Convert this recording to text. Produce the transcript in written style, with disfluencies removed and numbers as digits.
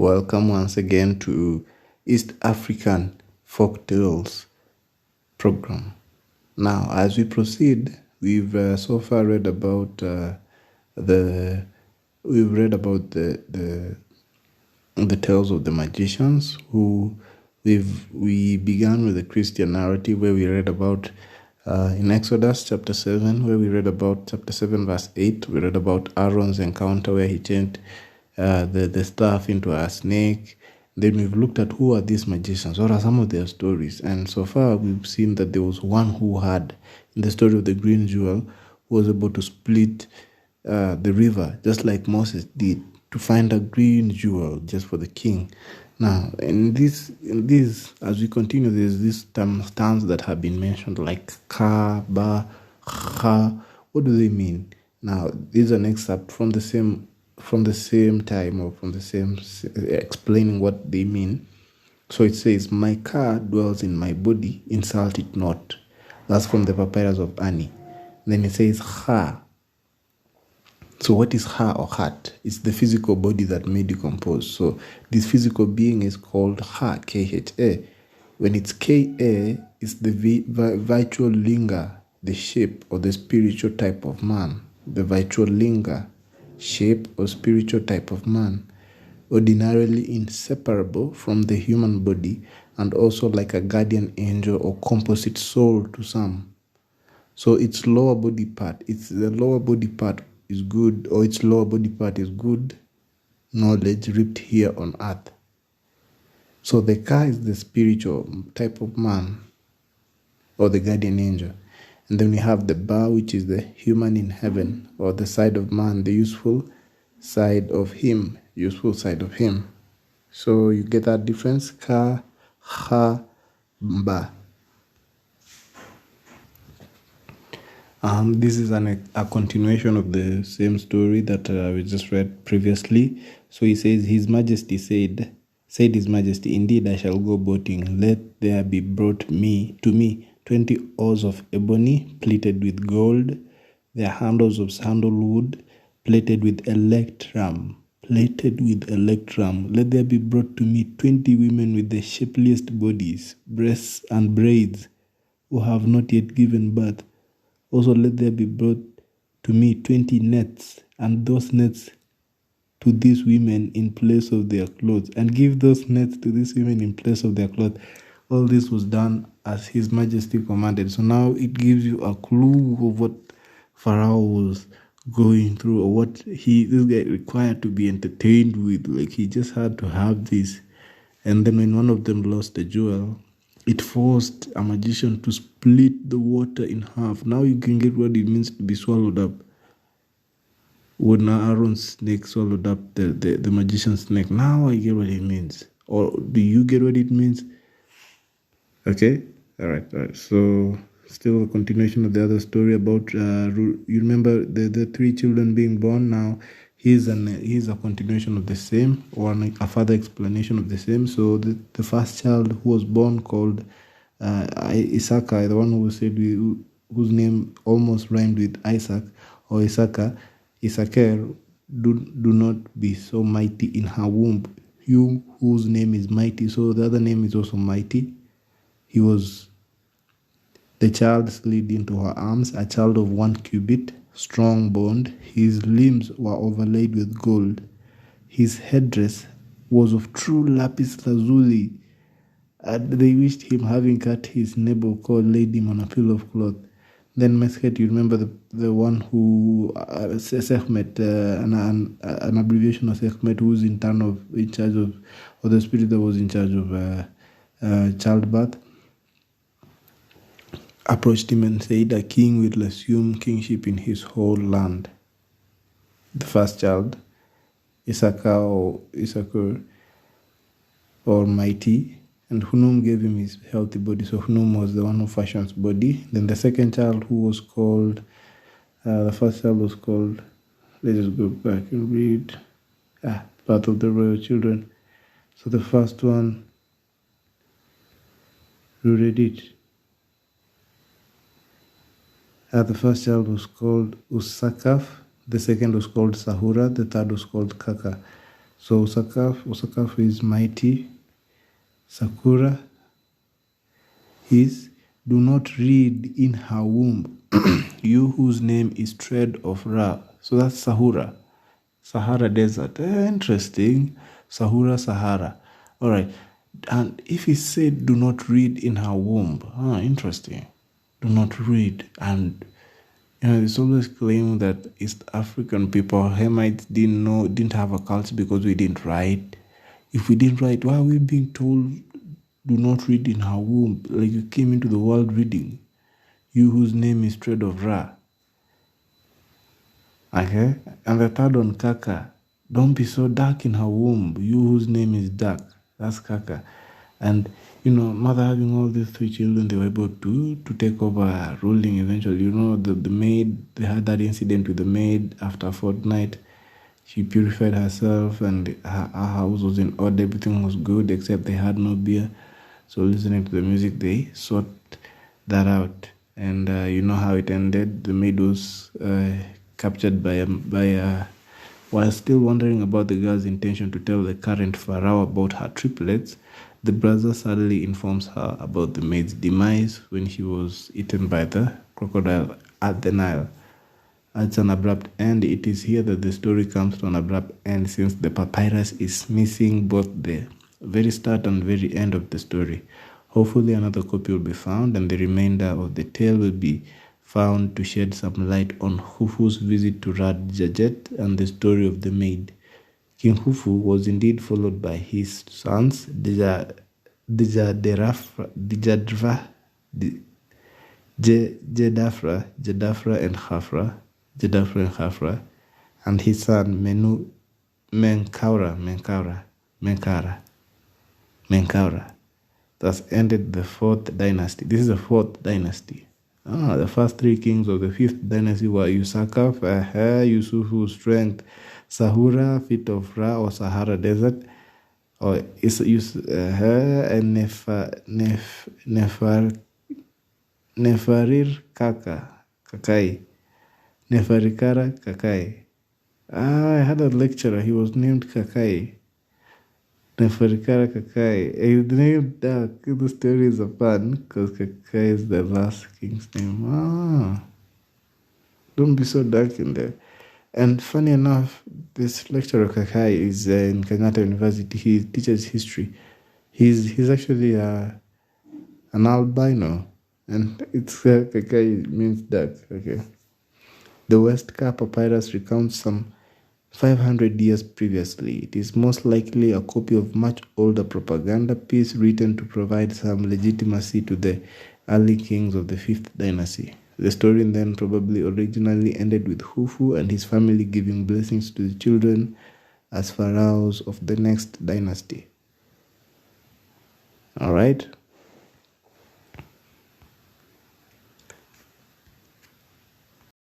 Welcome once again to East African Folktales program. Now, as we proceed, we've so far read about the the tales of the magicians. We began with the Christian narrative where we read about in Exodus chapter 7, where we read about chapter 7 verse 8. We read about Aaron's encounter where he changed the staff into a snake. Then we've looked at who are these magicians, what are some of their stories. And so far we've seen that there was one who had, in the story of the green jewel, who was able to split the river, just like Moses did, to find a green jewel just for the king. Now, in this, as we continue, there's these terms that have been mentioned, like ka, ba, ha. What do they mean? Now, these are an excerpt from the same time, or from the same explaining what they mean. So it says, "My car dwells in my body, insult it not." That's from the papyrus of Ani. Then it says ha. So what is ha or heart? It's the physical body that may decompose. So this physical being is called ha, K-H-A. When it's K-A, it's the virtual linga, the shape or the spiritual type of man. The virtual linga, shape or spiritual type of man, ordinarily inseparable from the human body and also like a guardian angel or composite soul to some. So its lower body part, the lower body part is good, or its lower body part is good knowledge reaped here on earth. So the car is the spiritual type of man or the guardian angel. And then we have the ba, which is the human in heaven, or the side of man, the useful side of him. So you get that difference? Ka, ha, ba. This is a continuation of the same story that we just read previously. So he says, His Majesty said His Majesty, "Indeed I shall go boating. Let there be brought to me 20 oars of ebony, plated with gold, their handles of sandalwood, plated with electrum. Let there be brought to me 20 women with the shapeliest bodies, breasts and braids, who have not yet given birth. Also let there be brought to me 20 nets, and those nets to these women in place of their clothes, and give those nets to these women in place of their clothes." All this was done as His Majesty commanded. So now it gives you a clue of what Pharaoh was going through, or what this guy required to be entertained with. Like, he just had to have this. And then when one of them lost the jewel, it forced a magician to split the water in half. Now you can get what it means to be swallowed up. When Aaron's snake swallowed up the magician's snake, now I get what it means. Or do you get what it means? Okay? All right. So, still a continuation of the other story about, you remember the three children being born. Now, here's a continuation of the same, or a further explanation of the same. So, the first child who was born, called Isaka, the one who said whose name almost rhymed with Isaac or Isaka, Isaker, do not be so mighty in her womb. You whose name is mighty. So the other name is also mighty. The child slid into her arms, a child of 1 cubit, strong boned. His limbs were overlaid with gold. His headdress was of true lapis lazuli. And they wished him, having cut his neighbor cord, laid him on a pillow of cloth. Then Mesket, you remember the one who, Sekhmet, an abbreviation of Sekhmet, who was in charge of, or the spirit that was in charge of childbirth, approached him and said, "A king will assume kingship in his whole land." The first child, Issachar, or mighty, and Hunum gave him his healthy body. So Hunum was the one who fashions body. Then the second child, who was called, the first child was called, let's just go back and read, Path of the Royal Children. So the first one, you read it. The first child was called Usakaf, the second was called Sahura, the third was called Kaka. So Usakafu is mighty. Sakura is do not read in her womb, you whose name is tread of Ra. So that's Sahara Desert. Interesting. Sahara. All right. And if he said do not read in her womb, interesting. Do not read. And it's always claimed that East African people, Hamites, didn't have a culture because we didn't write. If we didn't write, why are we being told do not read in her womb? Like you came into the world reading. You whose name is Tread of Ra. Okay? And the third one, Kaka. Don't be so dark in her womb. You whose name is dark. That's Kaka. And, mother having all these three children, they were able to take over ruling eventually. The maid, they had that incident with the maid after a fortnight. She purified herself and her house was in order. Everything was good except they had no beer. So listening to the music, they sort that out. And you know how it ended. The maid was captured while still wondering about the girl's intention to tell the current pharaoh about her triplets. The brother sadly informs her about the maid's demise when she was eaten by the crocodile at the Nile. At an abrupt end, it is here that the story comes to an abrupt end since the papyrus is missing both the very start and very end of the story. Hopefully another copy will be found and the remainder of the tale will be found to shed some light on Khufu's visit to Rad Jajet and the story of the maid. King Khufu was indeed followed by his sons Dijadra, Jedafra and Khafra, and his son Menkaura. Thus ended the fourth dynasty. This is the fourth dynasty. The first three kings of the fifth dynasty were Yusakaf, Yusufu, strength, Sahura, feet of Ra or Sahara Desert, or and Nefarir Kakai. Nefarikara Kakai. I had a lecturer, he was named Kakai. Nefarikara Kakai. His name, the story is a fun because Kakai is the last king's name. Don't be so dark in there. And funny enough, this lecturer Kakai is in Kenyatta University. He teaches history. He's actually an albino, and it's Kakai means dark. Okay. The West Cap papyrus recounts some 500 years previously. It is most likely a copy of much older propaganda piece written to provide some legitimacy to the early kings of the 5th dynasty. The story then probably originally ended with Khufu and his family giving blessings to the children as pharaohs of the next dynasty. All right.